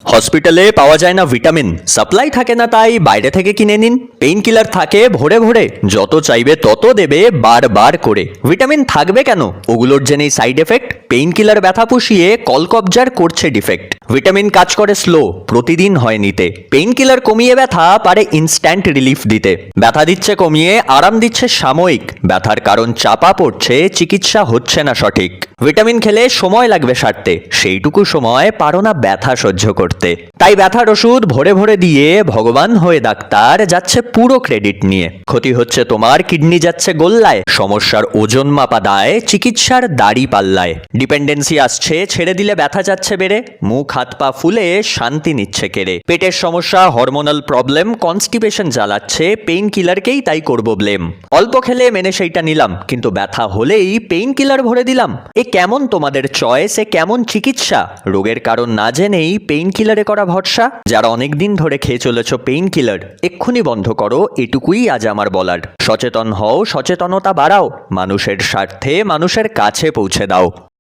হসপিটালে পাওয়া যায় না ভিটামিন, সাপ্লাই থাকে না তাই বাইরে থেকে কিনে নিন। পেইন কিলার থাকে ভরে ভরে, যত চাইবে তত দেবে বারবার করে। ভিটামিন থাকবে কেন, ওগুলোর যে নেই সাইড এফেক্ট। পেইন কিলার ব্যথা পুষিয়ে কলকবজার করছে ডিফেক্ট। ভিটামিন কাজ করে স্লো, প্রতিদিন হয় নিতে। পেইন কিলার কমিয়ে ব্যথা পারে ইনস্ট্যান্ট রিলিফ দিতে। ব্যথা দিচ্ছে কমিয়ে, আরাম দিচ্ছে সাময়িক। ব্যথার কারণ চাপা পড়ছে, চিকিৎসা হচ্ছে না সঠিক। ভিটামিন খেলে সময় লাগবে সারতে, সেইটুকু সময় পারো না ব্যথা সহ্য করতে। তাই ব্যথার ওষুধ ভরে ভরে দিয়ে ভগবান হয়ে ডাক্তার যাচ্ছে পুরো ক্রেডিট নিয়ে। ক্ষতি হচ্ছে তোমার, কিডনি যাচ্ছে গোল্লায়। সমস্যার ওজন মাপা দায়, চিকিৎসার দাড়ি পাল্লায়। ডিপেন্ডেন্সি আসছে, ছেড়ে দিলে ব্যথা যাচ্ছে বেড়ে। মুখ হাত পা ফুলে শান্তি নিচ্ছে কেড়ে। পেটের সমস্যা, হরমোনাল প্রবলেম, কনস্টিপেশন জ্বালাচ্ছে, পেইন কিলারকেই তাই করব ব্লেম। অল্প খেলে মেনে সেইটা নিলাম, কিন্তু ব্যথা হলেই পেইন কিলার ভরে দিলাম। এ কেমন তোমাদের চয়েস, এ কেমন চিকিৎসা? রোগের কারণ না জেনেই পেইন কিলারে করা ভরসা। যারা অনেকদিন ধরে খেয়ে চলেছ পেইন কিলার, এক্ষুনি বন্ধ করো, এটুকুই আজ আমার বলার। সচেতন হও, সচেতনতা বাড়াও, মানুষের স্বার্থে মানুষের কাছে পৌঁছে দাও।